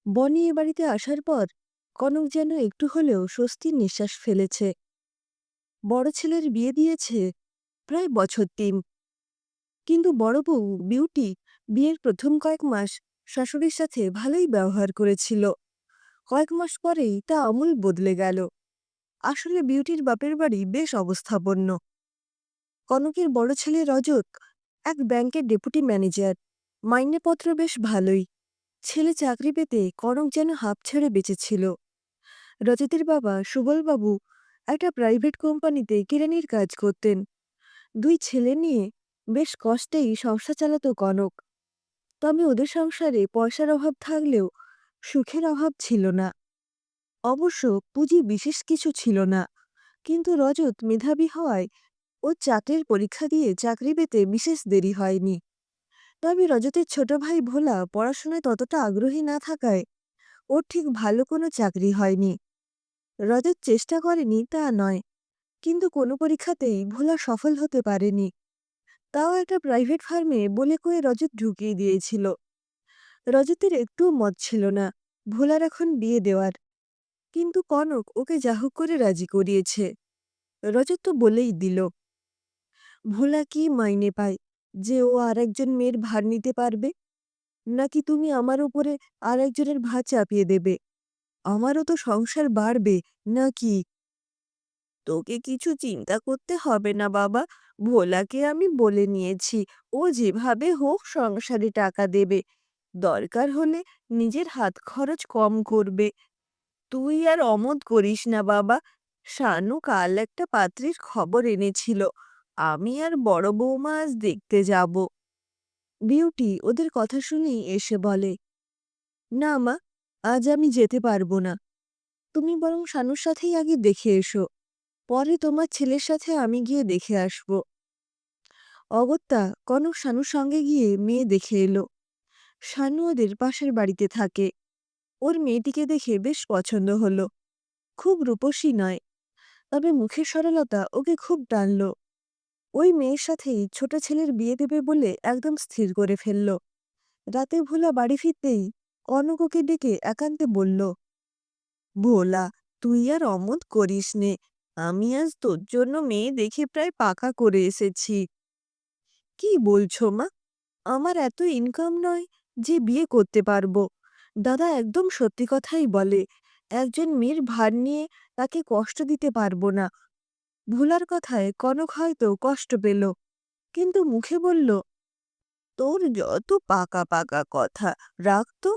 বনি এ বাড়িতে আসার পর কনক যেন একটু হলেও স্বস্তির নিঃশ্বাস ফেলেছে। বড় ছেলের বিয়ে দিয়েছে প্রায় বছর ৩। কিন্তু বড় বউ বিউটি বিয়ের প্রথম কয়েক মাস শাশুড়ির সাথে ভালোই ব্যবহার করেছিল। কয়েক মাস পরেই তা আমূল বদলে গেল। আসলে বিউটির বাপের বাড়ি বেশ অবস্থাপন্ন। কনকের বড় ছেলে রজত এক ব্যাংকের ডেপুটি ম্যানেজার। মাইনেপত্র বেশ ভালোই। ছেলে চাকরি পেতে কনক যেন হাঁপ ছেড়ে বেঁচেছিল। রজতের বাবা সুবলবাবু একটা প্রাইভেট কোম্পানিতে কেরানির কাজ করতেন। ২ ছেলে নিয়ে বেশ কষ্টেই সংসার চালাতো কনক। তবে ওদের সংসারে পয়সার অভাব থাকলেও সুখের অভাব ছিল না। অবশ্য পুঁজি বিশেষ কিছু ছিল না, কিন্তু রজত মেধাবী হওয়ায় ও চাকরির পরীক্ষা দিয়ে চাকরি পেতে বিশেষ দেরি হয়নি। তবে রজতের ছোট ভাই ভোলা পড়াশোনায় ততটা আগ্রহী না থাকায় ওর ঠিক ভালো কোনো চাকরি হয়নি। রজত চেষ্টা করেনি তা নয়, কিন্তু কোনো পরীক্ষাতেই ভোলা সফল হতে পারেনি। তাও একটা প্রাইভেট ফার্মে বলে কয়ে রজত ঢুকিয়ে দিয়েছিল। রজতের একটুও মত ছিল না ভোলার এখন বিয়ে দেওয়ার, কিন্তু কনক ওকে যা হোক করে রাজি করিয়েছে। রজত তো বলেই দিল। ভোলা কি মাইনে পায় যে ও আরেকজন মেয়ের ভার নিতে পারবে? নাকি তুমি আমার উপরে আরেকজনের ভার চাপিয়ে দেবে? আমারও তো সংসার বাড়বে নাকি? তোকে কিছু চিন্তা করতে হবে না বাবা। ভোলাকে আমি বলে নিয়েছি ও যেভাবে হোক সংসারে টাকা দেবে। দরকার হলে নিজের হাত খরচ কম করবে। তুই আর অমত করিস না বাবা। শানু কাল একটা পাত্রীর খবর এনেছিল। আমি আর বড় বৌমা আজ দেখতে যাব। বিউটি ওদের কথা শুনেই এসে বলে, না মা, আজ আমি যেতে পারবো না। তুমি বরং শানুর সাথেই আগে দেখে এসো, পরে তোমার ছেলের সাথে আমি গিয়ে দেখে আসব। অগত্যা কনক শানুর সঙ্গে গিয়ে মেয়ে দেখে এলো। শানু ওদের পাশের বাড়িতে থাকে। ওর মেয়েটিকে দেখে বেশ পছন্দ হলো। খুব রূপসী নয়, তবে মুখের সরলতা ওকে খুব টানল। ওই মেয়ের সাথেই ছোট ছেলের বিয়ে দেবে বলে একদম স্থির করে ফেলল। রাতে ভোলা বাড়ি ফিরতেই কনক ওকে ডেকে একান্তে বলল, ভোলা, তুই আর অমত করিস নে। আমি আজ তোর জন্য মেয়ে দেখে প্রায় পাকা করে এসেছি। কি বলছো মা? আমার এত ইনকাম নয় যে বিয়ে করতে পারবো। দাদা একদম সত্যি কথাই বলে। একজন মেয়ের ভার নিয়ে তাকে কষ্ট দিতে পারবো না। ভোলার কথায় কনক হয়তো কষ্ট পেল, কিন্তু মুখে বলল, তোর যত পাকা পাকা কথা, রাখ তো।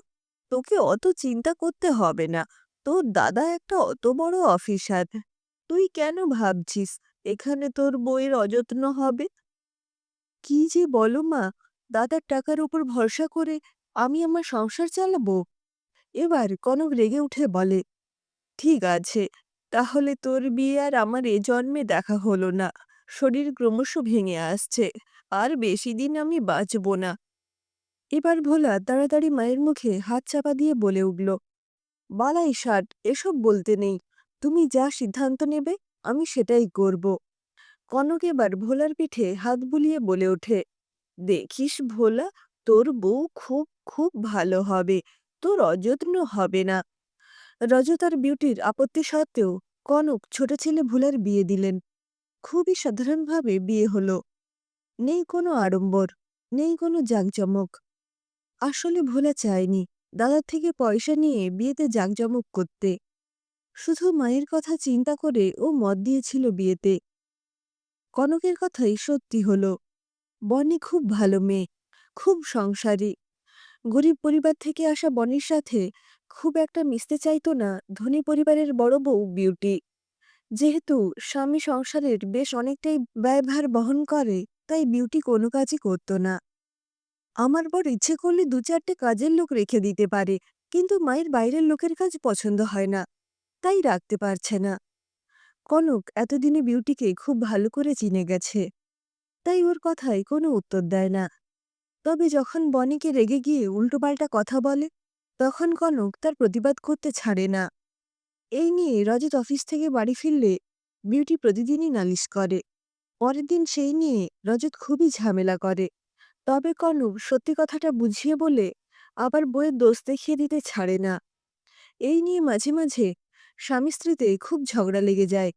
তোকে অত চিন্তা করতে হবে না। তোর দাদা একটা অত বড় অফিসার। তুই কেন ভাবছিস এখানে তোর বউয়ের অযত্ন হবে? কি যে বলো মা, দাদার টাকার উপর ভরসা করে আমি আমার সংসার চালাবো? এবার কনক রেগে উঠে বলে, ঠিক আছে, তাহলে তোর বিয়ে আর আমার এ জন্মে দেখা হলো না। শরীর ক্রমশ ভেঙে আসছে, আর বেশি দিন আমি বাঁচব না। এবার ভোলা তাড়াতাড়ি মায়ের মুখে হাত চাপা দিয়ে বলে উঠল, বালাই ষাট, এসব বলতে নেই। তুমি যা সিদ্ধান্ত নেবে আমি সেটাই করব। কনক এবার ভোলার পিঠে হাত বুলিয়ে বলে ওঠে, দেখিস ভোলা, তোর বউ খুব খুব ভালো হবে। তোর অযত্ন হবে না। রজত আর বিউটির আপত্তি সত্ত্বেও কনক ছোট ছেলে ভোলার বিয়ে দিলেন। খুবই সাধারণভাবে বিয়ে হলো। নেই কোনো আড়ম্বর, নেই কোনো জাঁকজমক। আসলে ভোলা চায়নি দাদার থেকে পয়সা নিয়ে বিয়েতে জাঁকজমক করতে। শুধু মায়ের কথা চিন্তা করে ও মত দিয়েছিল বিয়েতে। কনকের কথাই সত্যি হলো। বনি খুব ভালো মেয়ে, খুব সংসারী। গরিব পরিবার থেকে আসা বনির সাথে খুব একটা মিশতে চাইতো না ধনী পরিবারের বড় বউ বিউটি। যেহেতু স্বামী সংসারের বেশ অনেকটাই ব্যয়ভার বহন করে, তাই বিউটি কোনো কাজই করত না। আমার বর ইচ্ছে করলে ২-৪টে কাজের লোক রেখে দিতে পারে, কিন্তু মায়ের বাইরের লোকের কাজ পছন্দ হয় না, তাই রাখতে পারছে না। কনক এতদিনে বিউটিকে খুব ভালো করে চিনে গেছে, তাই ওর কথায় কোনো উত্তর দেয় না। তবে যখন বনিকে রেগে গিয়ে উল্টোপাল্টা কথা বলে, তখন কনক তার প্রতিবাদ করতে ছাড়ে না। এই নিয়ে রজত অফিস থেকে বাড়ি ফিরলে বিউটি প্রতিদিনই নালিশ করে। পরের দিন সেই নিয়ে রজত খুবই ঝামেলা করে। তবে কনক সত্যি কথাটা বুঝিয়ে বলে আবার বইয়ের দোষ দেখিয়ে দিতে ছাড়ে না। এই নিয়ে মাঝে মাঝে স্বামী স্ত্রীতে খুব ঝগড়া লেগে যায়।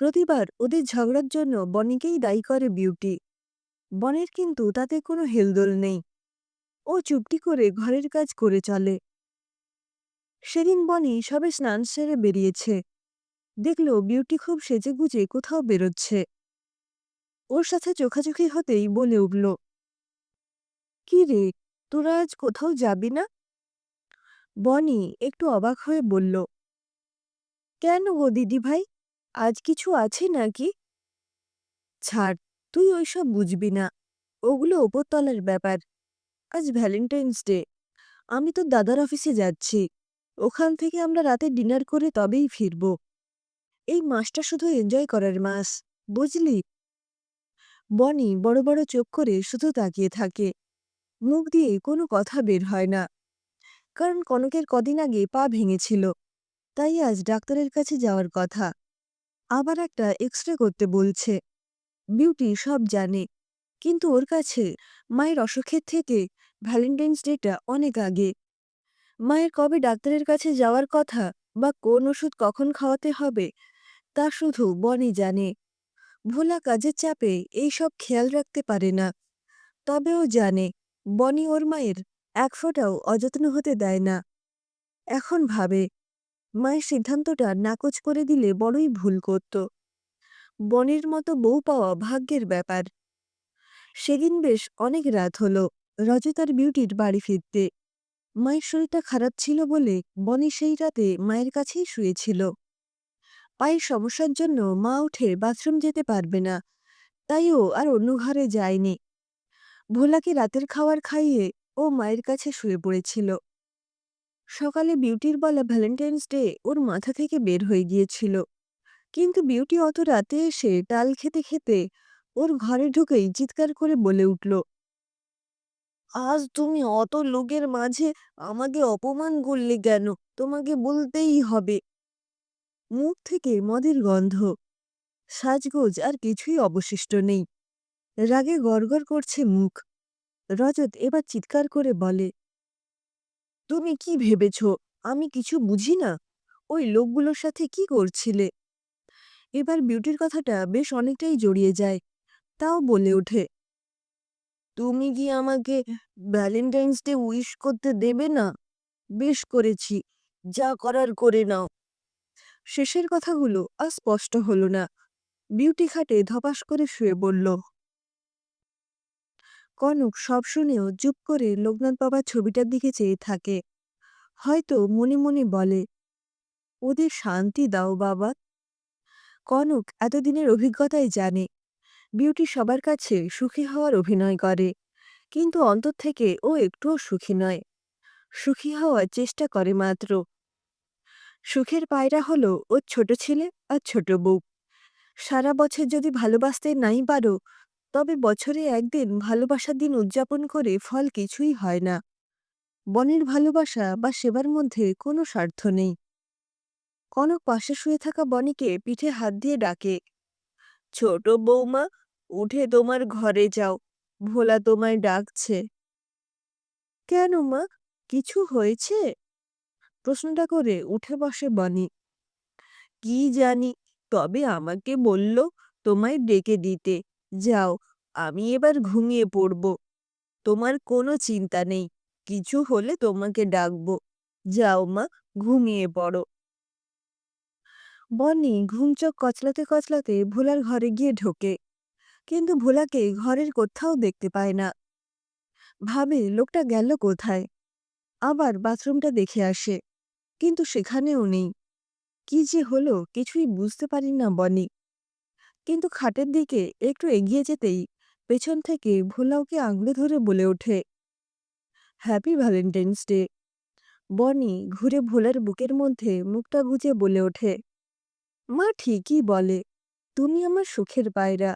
প্রতিবার ওদের ঝগড়ার জন্য বনিকেই দায়ী করে বিউটি। বনের কিন্তু তাতে কোনো হেলদোল নেই। ও চুপটি করে ঘরের কাজ করে চলে। সেদিন বনি সবে স্নান সেরে বেরিয়েছে, দেখল বিউটি খুব সেজেগুজে কোথাও বেরোচ্ছে। ওর সাথে চোখাচোখি হতেই বলে উঠল, কি রে, তোরা আজ কোথাও যাবি না? বনি একটু অবাক হয়ে বলল, কেন গো দিদি ভাই, আজ কিছু আছে নাকি? ছাড়, তুই ওইসব বুঝবি না, ওগুলো ওপরতলার ব্যাপার। আজ ভ্যালেন্টাইন্স ডে, আমি তো দাদার অফিসে যাচ্ছি। ওখান থেকে আমরা রাতে ডিনার করে তবেই ফিরব। এই মাসটা শুধু এনজয় করার মাস, বুঝলি? বনি বড় বড় চোখ করে শুধু তাকিয়ে থাকে। মুখ দিয়ে কোনো কথা বের হয় না, কারণ কনকের কদিন আগে পা ভেঙেছিল, তাই আজ ডাক্তারের কাছে যাওয়ার কথা। আবার একটা এক্স-রে করতে বলছে। বিউটি সব জানে, কিন্তু ওর কাছে মায়ের অসুখের থেকে ভ্যালেন্টাইন্স ডেটা অনেক আগে। মায়ের কবে ডাক্তারের কাছে যাওয়ার কথা বা কোন ওষুধ কখন খাওয়াতে হবে তা শুধু বনি জানে। ভোলা কাজের চাপে এইসব খেয়াল রাখতে পারে না। তবেও জানে বনি ওর মায়ের এক ফোঁটাও অযত্ন হতে দেয় না। এখন ভাবে, মায়ের সিদ্ধান্তটা নাকচ করে দিলে বড়ই ভুল করত। বনির মতো বউ পাওয়া ভাগ্যের ব্যাপার। সেদিন বেশ অনেক রাত হলো রজত আর বিউটির বাড়ি ফিরতে। মায়ের শরীরটা খারাপ ছিল বলে বনি সেই রাতে মায়ের কাছেই শুয়েছিল। পায়ের সমস্যার জন্য মা উঠে বাথরুম যেতে পারবে না, তাই ও আর অন্য ঘরে যায়নি। ভোলাকে রাতের খাবার খাইয়ে ও মায়ের কাছে শুয়ে পড়েছিল। সকালে বিউটির বলা ভ্যালেন্টাইন্স ডে ওর মাথা থেকে বের হয়ে গিয়েছিল, কিন্তু বিউটি অত রাতে এসে ডাল খেতে খেতে ওর ঘরে ঢুকেই চিৎকার করে বলে উঠল, আজ তুমি অত লোকের মাঝে আমাকে অপমান করলে কেন? তোমাকে বলতেই হবে। মুখ থেকে মদের গন্ধ, সাজগোজ আর কিছুই অবশিষ্ট নেই। রাগে গড়গড় করছে মুখ। রজত এবার চিৎকার করে বলে, তুমি কি ভেবেছ আমি কিছু বুঝি না? ওই লোকগুলোর সাথে কি করছিলে? এবার বিউটির কথাটা বেশ অনেকটাই জড়িয়ে যায়, তাও বলে ওঠে, তুমি কি আমাকে ভ্যালেন্টাইন্স ডে উইশ করতে দেবে না? বেশ করেছি, যা করার করে নাও। শেষের কথাগুলো আর স্পষ্ট হলো না। বিউটি খাটে ধপাস করে শুয়ে বলল। কনক সব শুনেও চুপ করে লোকনাথ বাবার ছবিটার দিকে চেয়ে থাকে। হয়তো মনে মনে বলে, ওদের শান্তি দাও বাবা। কনক এতদিনের অভিজ্ঞতায় জানে বিউটি সবার কাছে সুখী হওয়ার অভিনয় করে, কিন্তু অন্তর থেকে ও একটুও সুখী নয়। সুখী হওয়ার চেষ্টা করে মাত্র। সুখের পায়রা হলো ওর ছোট ছেলে আর ছোট বউ। সারা বছর যদি ভালোবাসতে নাই পারো, তবে বছরে একদিন ভালোবাসার দিন উদযাপন করে ফল কিছুই হয় না। বনের ভালোবাসা বা সেবার মধ্যে কোনো স্বার্থ নেই। কনক পাশে শুয়ে থাকা বনিকে পিঠে হাত দিয়ে ডাকে, ছোট বৌমা, উঠে তোমার ঘরে যাও, ভোলা তোমায় ডাকছে। কেন মা, কিছু হয়েছে? প্রশ্নটা করে উঠে বসে বনি। কি জানি, তবে আমাকে বলল তোমায় ডেকে দিতে। যাও, আমি এবার ঘুমিয়ে পড়ব। তোমার কোনো চিন্তা নেই, কিছু হলে তোমাকে ডাকবো। যাও মা, ঘুমিয়ে পড়ো। বনি ঘুম চোখ কচলাতে কচলাতে ভোলার ঘরে গিয়ে ঢোকে, কিন্তু ভোলাকে ঘরের কোথাও দেখতে পায় না। ভাবে লোকটা গেল কোথায়। আবার বাথরুমটা দেখে আসে, কিন্তু সেখানেও নেই। কি যে হলো কিছুই বুঝতে পারি না বনি। কিন্তু খাটের দিকে একটু এগিয়ে যেতেই পেছন থেকে ভোলা ওকে আঁকড়ে ধরে বলে ওঠে, হ্যাপি ভ্যালেন্টাইন্স ডে। বনি ঘুরে ভোলার বুকের মধ্যে মুখটা গুজে বলে ওঠে, মা ঠিকই বলে, তুমি আমার সুখের পায়রা।